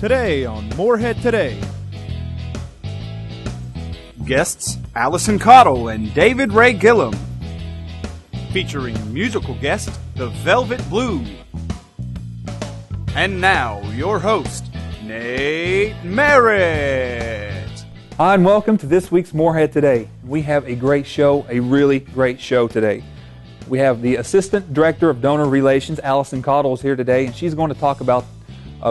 Today on Morehead Today. Guests Allison Caudill and David Ray Gillum. Featuring musical guest, the Velvet Blue. And now, your host, Nate Merritt. Hi, and welcome to this week's Morehead Today. We have a great show, a really great show today. We have the Assistant Director of Donor Relations, Allison Caudill, is here today, and she's going to talk about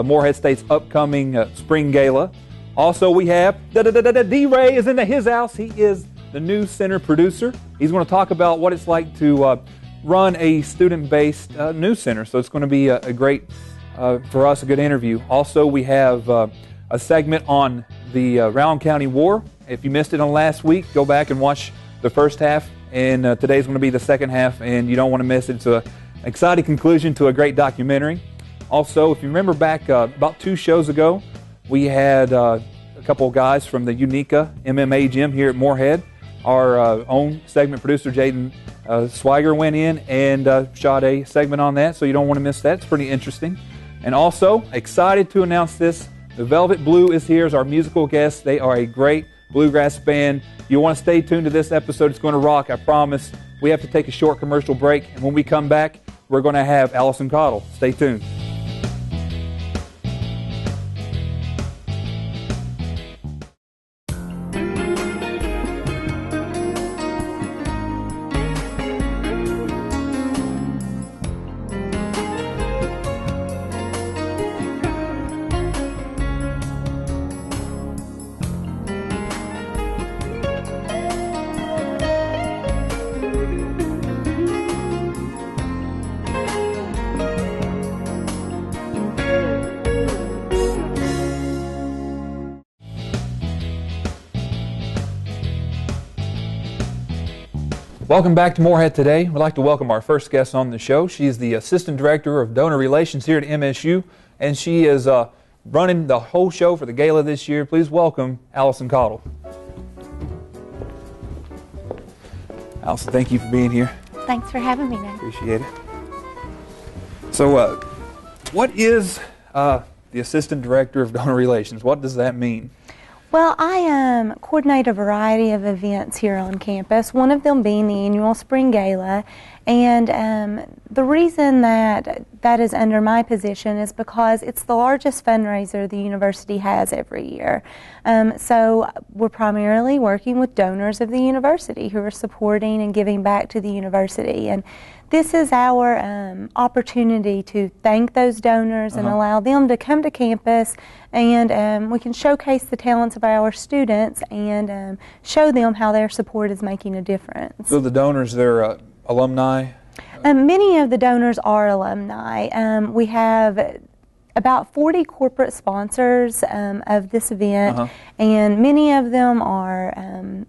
Morehead State's upcoming spring gala. Also, we have D-Ray is into his house. He is the news center producer. He's going to talk about what it's like to run a student-based news center. So it's going to be a great, for us, a good interview. Also, we have a segment on the Rowan County War. If you missed it on last week, go back and watch the first half. And today's going to be the second half, and you don't want to miss it. It's an exciting conclusion to a great documentary. Also, if you remember back about 2 shows ago, we had a couple of guys from the Unica MMA gym here at Morehead. Our own segment producer, Jaden Swiger, went in and shot a segment on that, so you don't want to miss that. It's pretty interesting. And also, excited to announce this, the Velvet Blue is here as our musical guest. They are a great bluegrass band. You want to stay tuned to this episode. It's going to rock, I promise. We have to take a short commercial break, and when we come back, we're going to have Allison Caudill. Stay tuned. Welcome back to Morehead Today. We'd like to welcome our first guest on the show. She's the Assistant Director of Donor Relations here at MSU, and she is running the whole show for the gala this year. Please welcome Allison Caudill. Allison, thank you for being here. Thanks for having me, Nate. Appreciate it. So, what is the Assistant Director of Donor Relations? What does that mean? Well, I coordinate a variety of events here on campus, one of them being the annual Spring Gala. And the reason that is under my position is because it's the largest fundraiser the university has every year. So we're primarily working with donors of the university who are supporting and giving back to the university. And this is our opportunity to thank those donors and allow them to come to campus, and we can showcase the talents of our students and show them how their support is making a difference. So the donors, they're alumni? Many of the donors are alumni. We have about 40 corporate sponsors of this event, and many of them are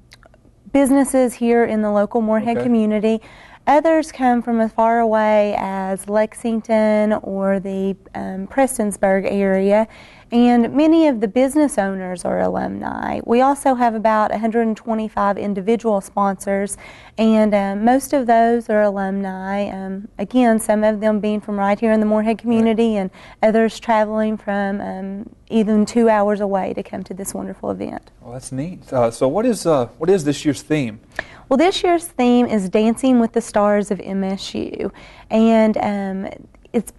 businesses here in the local Morehead community. Others come from as far away as Lexington or the Prestonsburg area, and many of the business owners are alumni. We also have about 125 individual sponsors, and most of those are alumni. Again, some of them being from right here in the Morehead community, and others traveling from even 2 hours away to come to this wonderful event. Well, that's neat. So what is this year's theme? Well, this year's theme is Dancing with the Stars of MSU, and it's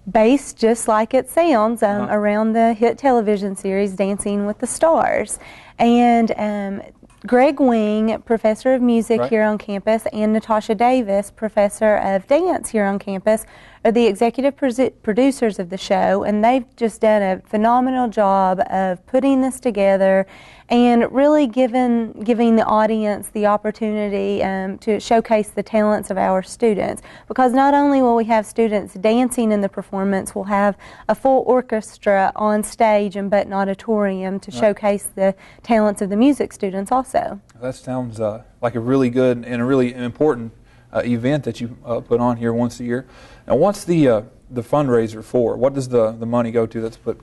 based just like it sounds around the hit television series Dancing with the Stars. And Greg Wing, professor of music here on campus, and Natasha Davis, professor of dance here on campus, are the executive producers of the show, and they've just done a phenomenal job of putting this together and really giving the audience the opportunity to showcase the talents of our students. Because not only will we have students dancing in the performance, we'll have a full orchestra on stage in Button Auditorium to showcase the talents of the music students also. That sounds like a really good and a really important event that you put on here once a year. Now, what's the fundraiser for? What does the money go to that's put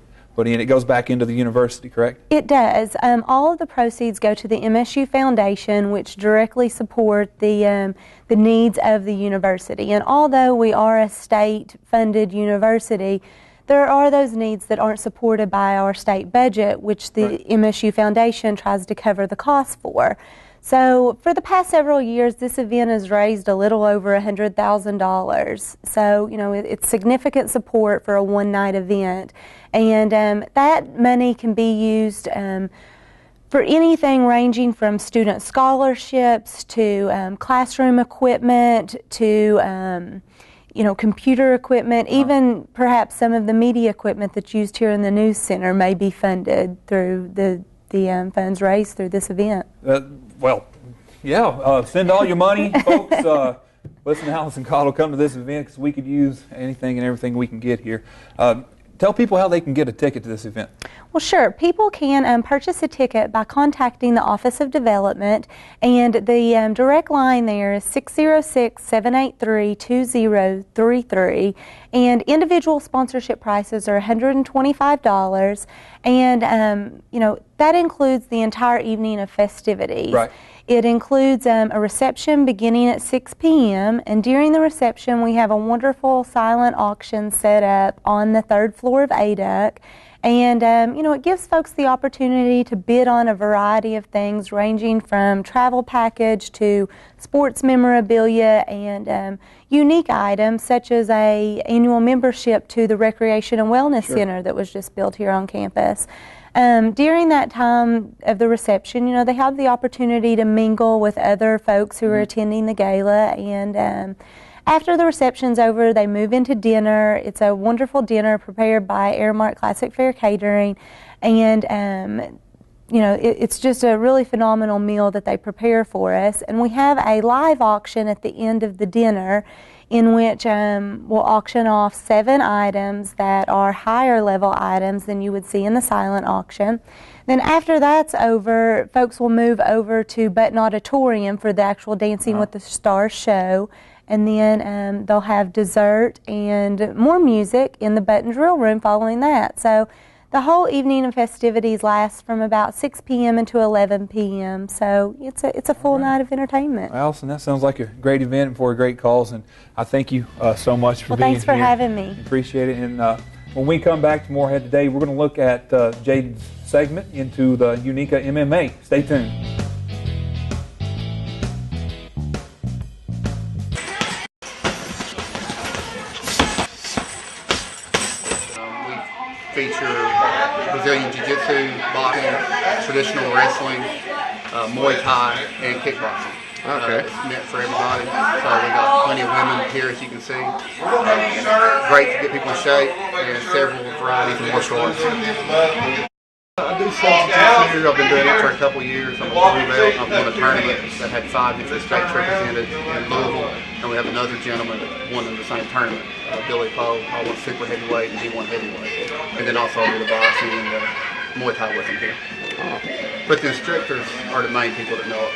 in? It goes back into the university, correct? It does. All of the proceeds go to the MSU Foundation, which directly support the needs of the university. And although we are a state-funded university, there are those needs that aren't supported by our state budget, which the MSU Foundation tries to cover the cost for. So for the past several years, this event has raised a little over $100,000. So, you know, it's significant support for a one-night event. And that money can be used for anything ranging from student scholarships to classroom equipment to you know, computer equipment, even perhaps some of the media equipment that's used here in the news center may be funded through the funds raised through this event. Well, yeah, send all your money, folks. Listen to Allison Caudill, come to this event because we could use anything and everything we can get here. Tell people how they can get a ticket to this event. Well, sure. People can purchase a ticket by contacting the Office of Development, and the direct line there is 606-783-2033, and individual sponsorship prices are $125, and you know, that includes the entire evening of festivities. Right. It includes a reception beginning at 6 p.m. and during the reception we have a wonderful silent auction set up on the third floor of ADUC, and you know, it gives folks the opportunity to bid on a variety of things ranging from travel package to sports memorabilia and unique items such as a annual membership to the Recreation and Wellness Center that was just built here on campus. During that time of the reception, you know, they have the opportunity to mingle with other folks who are attending the gala, and after the reception's over, they move into dinner. It's a wonderful dinner prepared by Airmark Classic Fare Catering, and you know, it's just a really phenomenal meal that they prepare for us. And we have a live auction at the end of the dinner, in which we'll auction off 7 items that are higher level items than you would see in the silent auction. Then after that's over, folks will move over to Button Auditorium for the actual Dancing with the Stars show, and then they'll have dessert and more music in the Button Drill Room following that. So the whole evening of festivities lasts from about 6 p.m. until 11 p.m. So it's a full night of entertainment. Well, Allison, that sounds like a great event and for a great cause, and I thank you so much for being here. Thanks for having me. Appreciate it. And when we come back to Morehead Today, we're going to look at Jaden's segment into the Unica MMA. Stay tuned. Feature Brazilian Jiu-Jitsu, boxing, traditional wrestling, Muay Thai, and kickboxing. Okay. It's meant for everybody. So we got plenty of women here, as you can see. Great to get people in shape, and several varieties of martial arts. I do self-jiu-jitsu. I've been doing it for a couple of years. I'm a blue belt. I've won a tournament that had 5 different states represented in Louisville, and we have another gentleman that won in the same tournament, Billy Poe. I won super heavyweight, and he won heavyweight. And then also I did the boxing and the Muay Thai with him here. But the instructors are the main people that know it.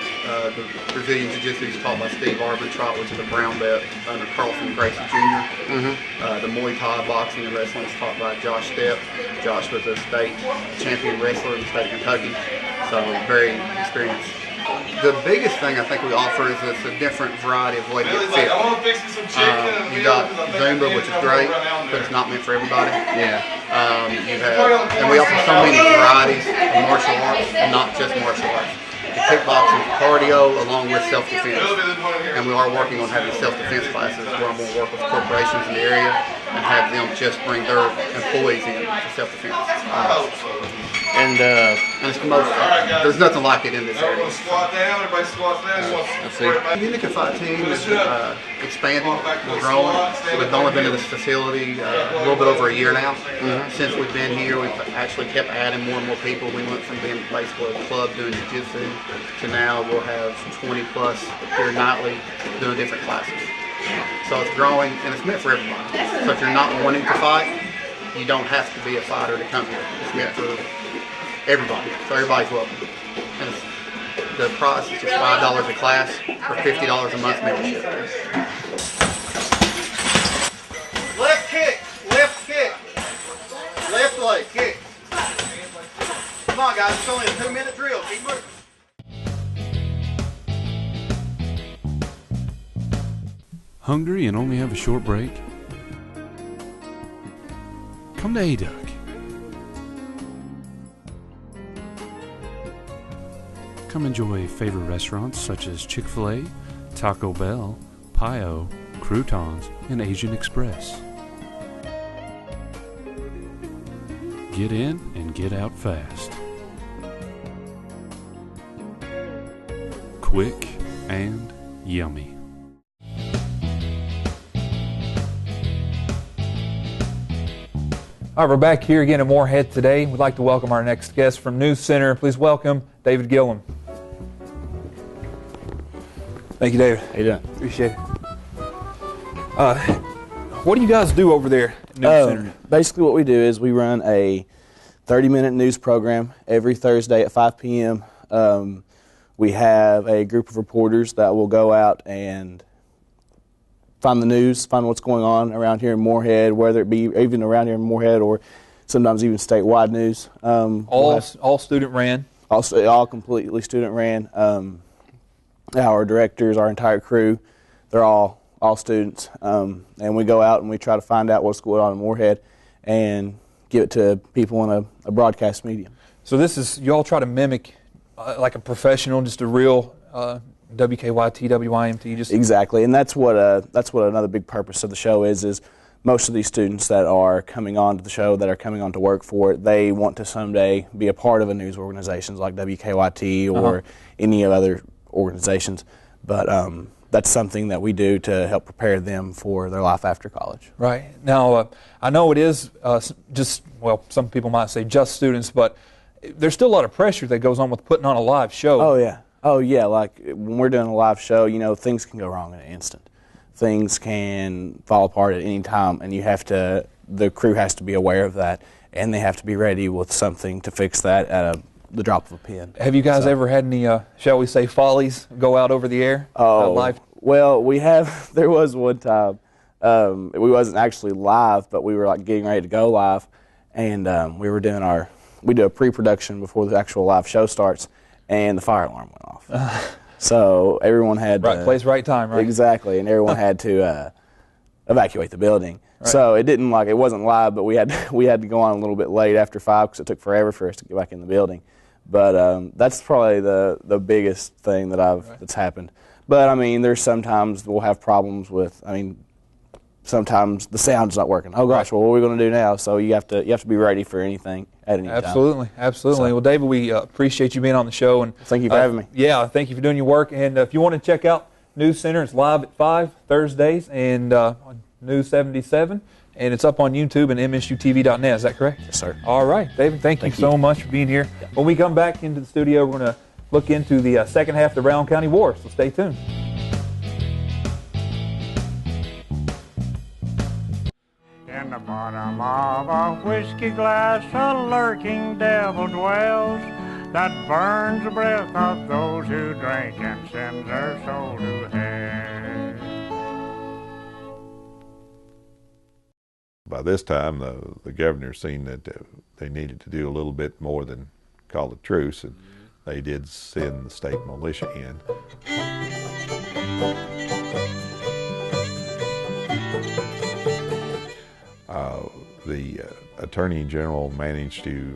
The Brazilian Jiu-Jitsu is taught by Steve Arbitrot, which is a brown belt under Carlson Gracie Jr. The Muay Thai, boxing, and wrestling is taught by Josh Stepp. Josh was a state champion wrestler in the state of Kentucky, so very experienced. The biggest thing I think we offer is it's a different variety of way to get fit. You got Zumba, which is great, but it's not meant for everybody. Yeah. And we offer so many varieties of martial arts, and not just martial arts. The kickboxing, cardio, along with self-defense. And we are working on having self-defense classes where I'm going to work with corporations in the area and have them just bring their employees in for self-defense. And it's the most, there's nothing like it in this area. Squat down, everybody squats down. Let's see. The Unica Fight team is expanding, we're growing. We've only been in this facility a little bit over a year now. Since we've been here, we've actually kept adding more and more people. We went from being basically a club doing jiu-jitsu to now we'll have 20 plus here nightly doing different classes. So it's growing, and it's meant for everybody. So if you're not wanting to fight, you don't have to be a fighter to come here. It's meant for everybody, so everybody's welcome. And the price is just $5 a class or $50 a month membership. Left kick, left leg kick. Come on guys, it's only a 2-minute drill, keep moving. Hungry and only have a short break? Come to A-Duck. Come enjoy favorite restaurants such as Chick-fil-A, Taco Bell, Pio, Croutons, and Asian Express. Get in and get out fast. Quick and yummy. All right, we're back here again at Morehead Today. We'd like to welcome our next guest from News Center. Please welcome David Gillum. Thank you, David. How you doing? Appreciate it. What do you guys do over there at News Center? Basically what we do is we run a 30-minute news program every Thursday at 5 p.m. We have a group of reporters that will go out and find the news, find what's going on around here in Morehead, whether it be even around here in Morehead or sometimes even statewide news. All student ran? All completely student ran. Our directors, our entire crew, they're all students. And we go out and we try to find out what's going on in Morehead and give it to people in a broadcast medium. So this is, you all try to mimic like a professional, just a real WKYT, WYMT. Just Exactly, and that's what another big purpose of the show is most of these students that are coming on to the show, that are coming on to work for it, they want to someday be a part of a news organization like WKYT or any other organizations, but that's something that we do to help prepare them for their life after college. Right. Now, I know it is some people might say just students, but there's still a lot of pressure that goes on with putting on a live show. Oh yeah, like when we're doing a live show, you know, things can go wrong in an instant. Things can fall apart at any time, and the crew has to be aware of that, and they have to be ready with something to fix that at the drop of a pen. Have you guys ever had any, shall we say, follies go out over the air? Live? Well, we have. There was one time, we wasn't actually live, but we were like getting ready to go live, and we do a pre-production before the actual live show starts, and the fire alarm went off. So everyone had right place, right time, right? Exactly, and everyone had to evacuate the building. Right. So it wasn't live, but we had to go on a little bit late after 5 because it took forever for us to get back in the building. But that's probably the biggest thing that's happened. But I mean, there's sometimes we'll have problems with. I mean, sometimes the sound's not working. Oh gosh, well, what are we going to do now? So you have to be ready for anything at any time. Absolutely. Well, David, we appreciate you being on the show, and thank you for having me. Yeah, thank you for doing your work. And if you want to check out News Center, it's live at 5 Thursdays and on News 77, and it's up on YouTube and msutv.net. Is that correct? Yes, sir. All right, David, thank you so much for being here. Yeah. When we come back into the studio, we're going to look into the second half of the Brown County War, so stay tuned. In the bottom of a whiskey glass a lurking devil dwells that burns the breath of those who drink and sends their soul to hell. By this time, the governor seen that they needed to do a little bit more than call a truce, and they did send the state militia in. The Attorney General managed to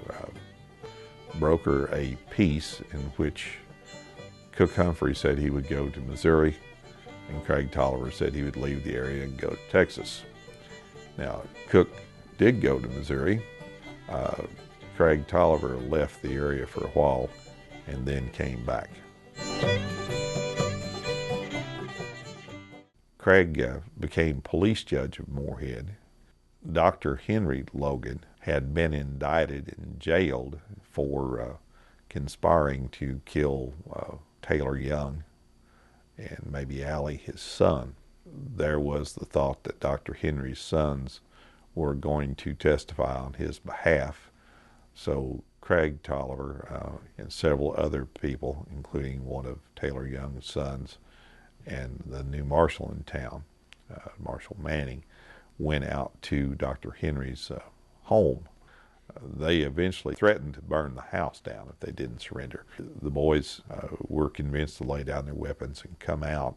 broker a peace in which Cook Humphrey said he would go to Missouri, and Craig Tolliver said he would leave the area and go to Texas. Now, Cook did go to Missouri. Craig Tolliver left the area for a while and then came back. Craig became police judge of Morehead. Dr. Henry Logan had been indicted and jailed for conspiring to kill Taylor Young and maybe Allie, his son. There was the thought that Dr. Henry's sons were going to testify on his behalf. So Craig Tolliver and several other people, including one of Taylor Young's sons and the new marshal in town, Marshal Manning, went out to Dr. Henry's home. They eventually threatened to burn the house down if they didn't surrender. The boys were convinced to lay down their weapons and come out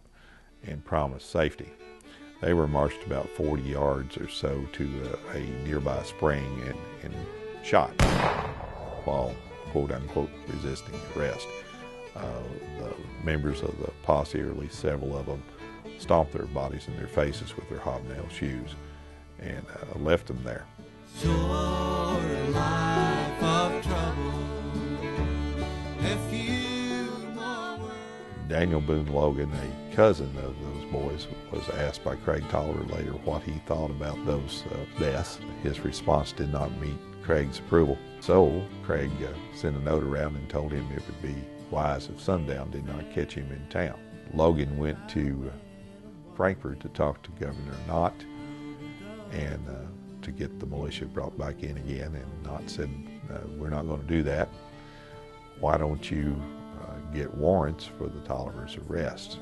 and promise safety. They were marched about 40 yards or so to a nearby spring and shot while, quote unquote, resisting arrest. The members of the posse, or at least several of them, stomped their bodies in their faces with their hobnail shoes and left them there. Short life of trouble, a few more words. Daniel Boone Logan, a cousin of those boys, was asked by Craig Tolliver later what he thought about those deaths. His response did not meet Craig's approval. So Craig sent a note around and told him it would be wise if sundown did not catch him in town. Logan went to Frankfort to talk to Governor Knott and to get the militia brought back in again, and Knott said, we're not going to do that. Why don't you get warrants for the Tollivers' arrest?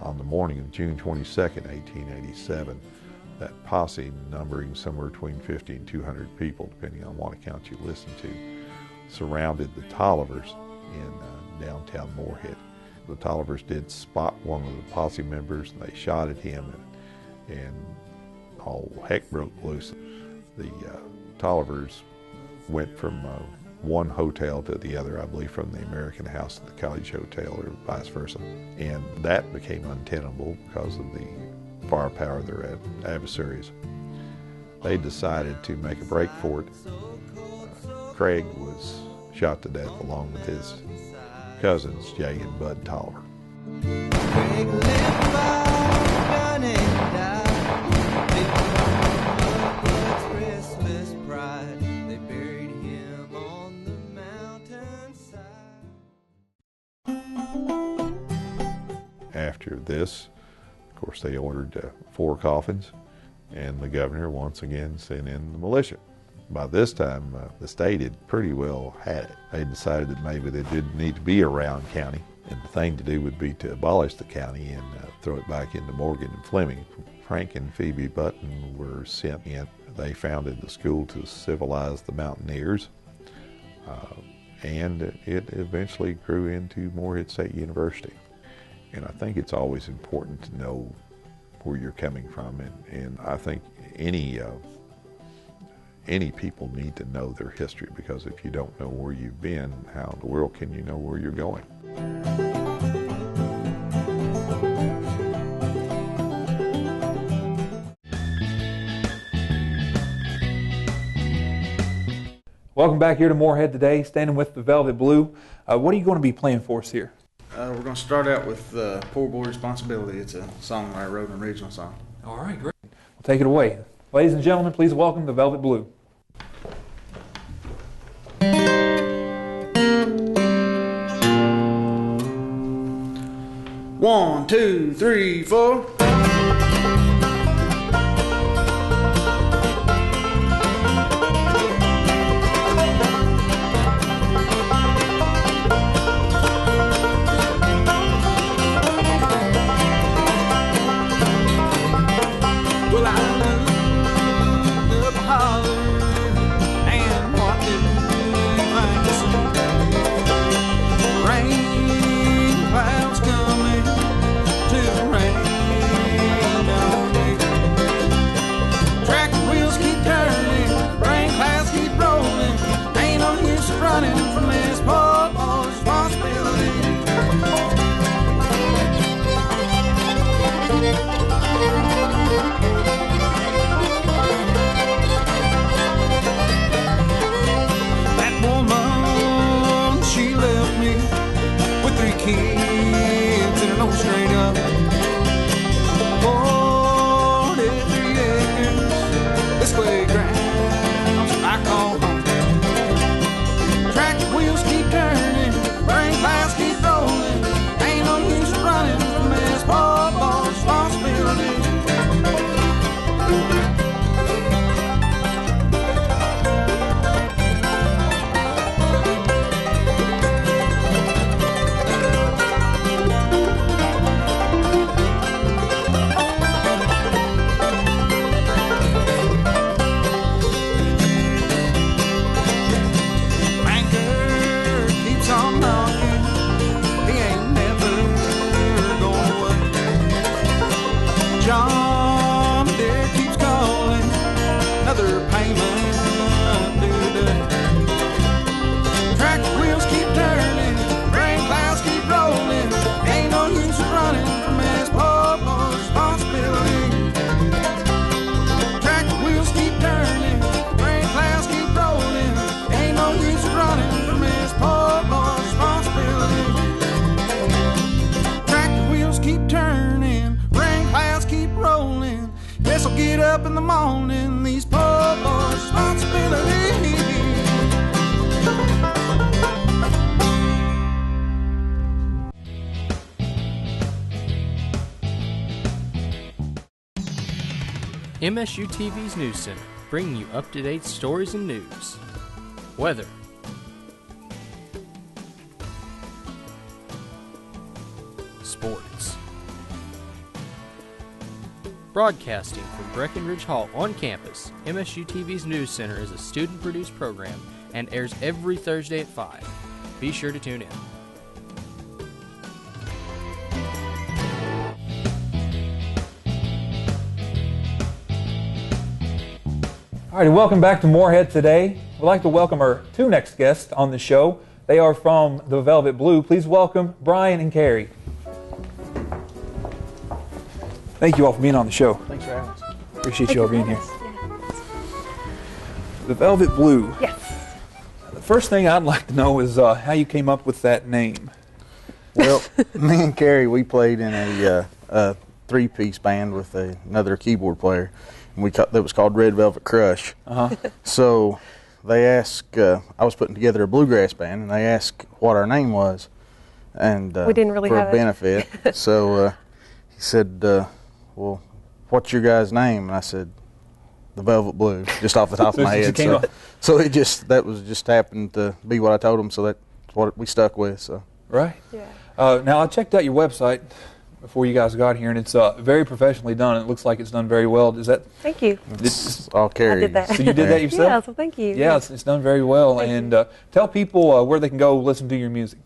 On the morning of June 22nd, 1887, that posse, numbering somewhere between 50 and 200 people, depending on what account you listen to, surrounded the Tollivers in downtown Morehead. The Tollivers did spot one of the posse members, and they shot at him, and all heck broke loose. The Tollivers went from one hotel to the other, I believe from the American House to the College Hotel, or vice versa, and that became untenable because of the firepower of their adversaries. They decided to make a break for it. Craig was shot to death along with his cousins, Jay and Bud Tolliver. Craig lived by gun and died. They restless pride. They buried him on the mountainside. After this, of course, they ordered 4 coffins, and the governor once again sent in the militia. By this time, the state had pretty well had it. They decided that maybe they didn't need to be around county, and the thing to do would be to abolish the county and throw it back into Morgan and Fleming. Frank and Phoebe Button were sent in. They founded the school to civilize the mountaineers, and it eventually grew into Morehead State University. And I think it's always important to know where you're coming from, and I think any people need to know their history, because if you don't know where you've been, how in the world can you know where you're going? Welcome back here to Morehead Today, standing with the Velvet Blue. What are you going to be playing for us here? We're going to start out with Poor Boy Responsibility. It's a song I wrote, an original song. All right, great. Well, take it away. Ladies and gentlemen, please welcome the Velvet Blue. 1, 2, 3, 4. Well, I looked up holler, and what did I see? Rain clouds coming to rain on me. Tractor wheels keep turning, rain clouds keep rolling. Ain't no use running from this poor boy's responsibility. That woman, she left me with 3 kids and an old straight up 43 acres. This playground's I call home. Tractor wheels keep turning, rain clouds keep rolling. Ain't no use running from this poor boy's responsibility. MSU TV's News Center, bringing you up-to-date stories and news. Weather. Sports. Broadcasting from Breckenridge Hall on campus, MSU TV's News Center is a student-produced program and airs every Thursday at 5. Be sure to tune in. All right, welcome back to Morehead Today. We'd like to welcome our two next guests on the show. They are from the Velvet Blue. Please welcome Brian and Carrie. Thank you all for being on the show. Thanks for having us. Appreciate you all being here. The Velvet Blue. Yes. The first thing I'd like to know is how you came up with that name. Well, me and Carrie, we played in a three-piece band with another keyboard player. And that was called Red Velvet Crush. So they asked, I was putting together a bluegrass band, and they asked what our name was, and we didn't really for have a benefit. So he said, well, what's your guys' name? And I said, the Velvet Blue, just off the top of my head. So it just happened to be what I told him. So that's what we stuck with. So right. Yeah. Now I checked out your website before you guys got here, and it's very professionally done. It looks like it's done very well. Is that? Thank you. It's all Carrie. I did that. So you did that yourself? Yeah, so thank you. Yeah, it's done very well. And tell people where they can go listen to your music.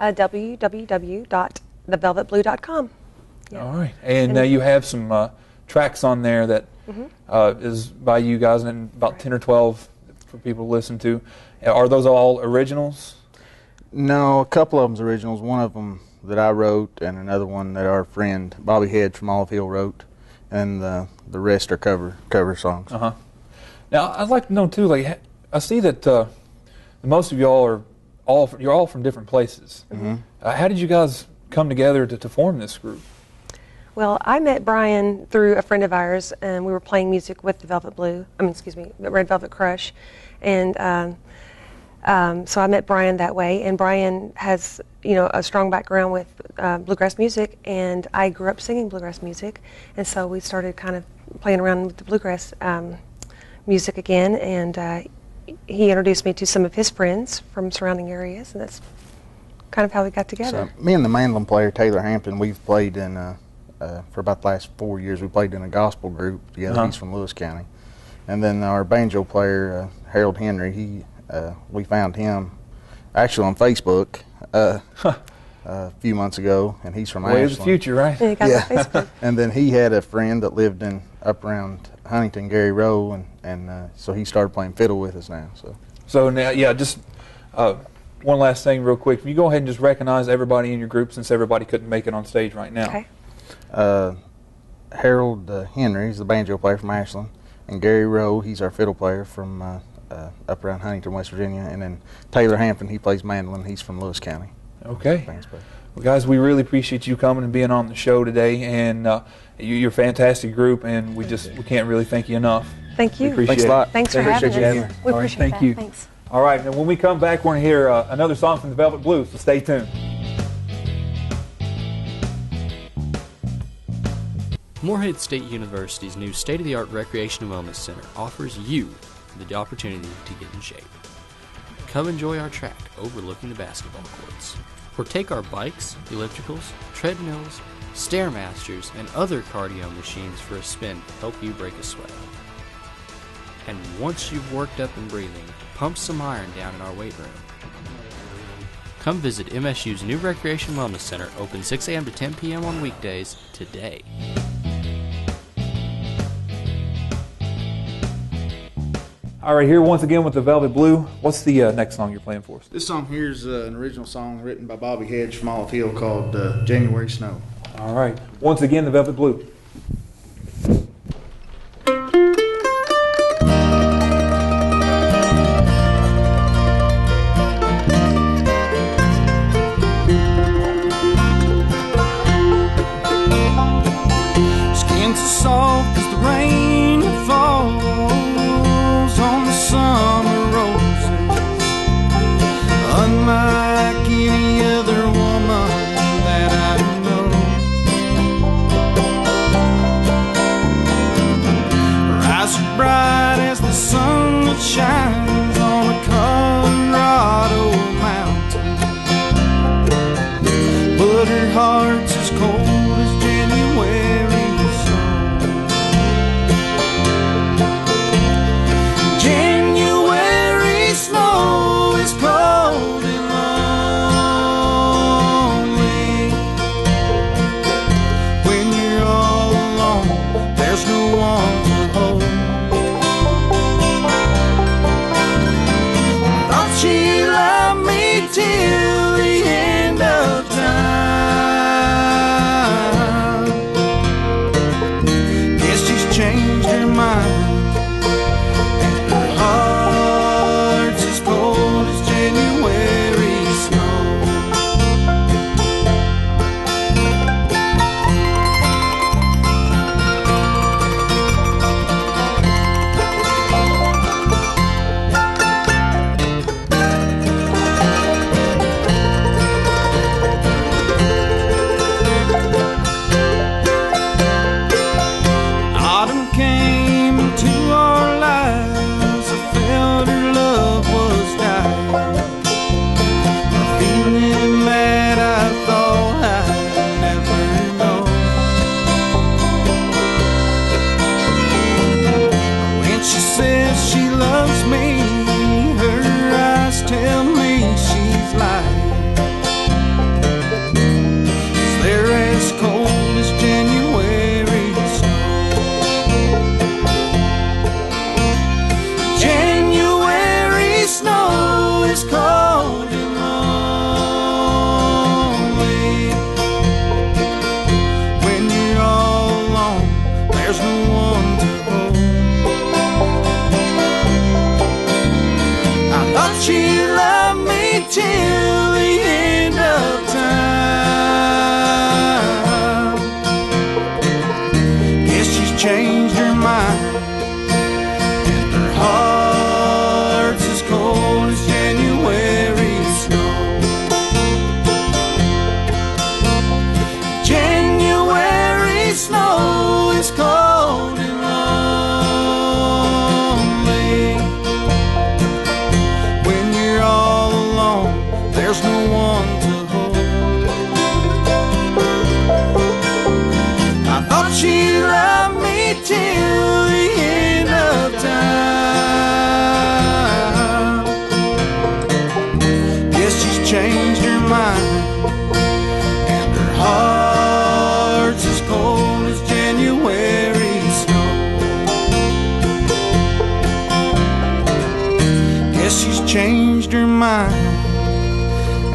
www.thevelvetblue.com. Yeah. All right. And you have some tracks on there that is by you guys, and about 10 or 12 for people to listen to. Are those all originals? No, a couple of them's originals. One of them that I wrote, and another one that our friend Bobby Hedge from Olive Hill wrote, and the rest are cover songs. Now I'd like to know too. Like I see that most of y'all are you're all from different places. How did you guys come together to form this group? Well, I met Brian through a friend of ours, and we were playing music with the Red Velvet Crush, and so I met Brian that way. And Brian has, a strong background with bluegrass music, and I grew up singing bluegrass music, and so we started kind of playing around with the bluegrass music again. And he introduced me to some of his friends from surrounding areas, and that's kind of how we got together. So me and the mandolin player Taylor Hampton, we've played in. For about the last 4 years, we played in a gospel group together. He's from Lewis County. And then our banjo player, Harold Henry, we found him actually on Facebook a few months ago, and he's from Ashland. Way of the future, right? Yeah. And then he had a friend that lived up around Huntington, Gary Rowe, and so he started playing fiddle with us now. So now, just one last thing real quick. Can you go ahead and just recognize everybody in your group, since everybody couldn't make it on stage right now? Okay. Harold Henry, he's the banjo player from Ashland, and Gary Rowe, he's our fiddle player from up around Huntington, West Virginia, and then Taylor Hampton, he plays mandolin, he's from Lewis County. Okay. Well, guys, we really appreciate you coming and being on the show today, and you're a fantastic group, and we can't really thank you enough. Thank you. Thanks a lot. Thanks for having us. We All right, appreciate thank you. Thanks. All right, and when we come back, we're going to hear another song from the Velvet Blue, so stay tuned. Morehead State University's new state-of-the-art Recreation and Wellness Center offers you the opportunity to get in shape. Come enjoy our track overlooking the basketball courts, or take our bikes, ellipticals, treadmills, Stairmasters, and other cardio machines for a spin to help you break a sweat. And once you've worked up and breathing, pump some iron down in our weight room. Come visit MSU's new Recreation Wellness Center, open 6 a.m. to 10 p.m. on weekdays today. All right, here once again with the Velvet Blue. What's the next song you're playing for us? This song here is an original song written by Bobby Hedge from Olive Hill called January Snow. All right. Once again, the Velvet Blue. Skin's so soft as the rain that falls on the summer roses. Unlike any other woman that I know, shines on a Colorado mountain, but her heart's as cold as January snow. January snow is cold and lonely. When you're all alone, there's no one to hold. She loved me till the end of time. Guess she's changed her mind, and her heart's as cold as January snow. Tell me she's lying. 'Cause they're as cold as January snow. January snow is cold and lonely. When you're all alone, there's no one to hold. I thought she loved me till the end of time. Guess she's changed her mind, and her heart's as cold as January snow. January snow is cold and lonely. When you're all alone, there's no one to hold. I thought she loved me till the end of time. Guess she's changed her mind, and her heart's as cold as January snow. Guess she's changed her mind,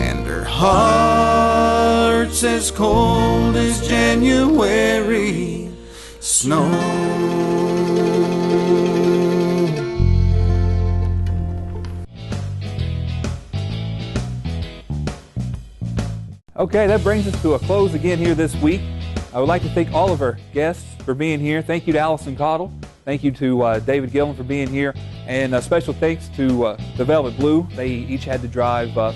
and her heart's as cold as January snow. Okay, that brings us to a close again here this week. I would like to thank all of our guests for being here. Thank you to Allison Caudill. Thank you to David Gillum for being here. And a special thanks to the Velvet Blue. They each had to drive a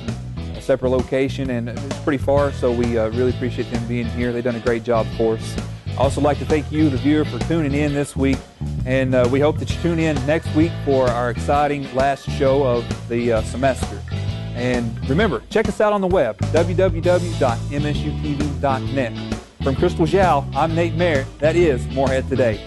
separate location, and it's pretty far, so we really appreciate them being here. They've done a great job for us. I also like to thank you, the viewer, for tuning in this week. And we hope that you tune in next week for our exciting last show of the semester. And remember, check us out on the web, www.msutv.net. From Crystal Zhao, I'm Nate Merritt. That is Morehead Today.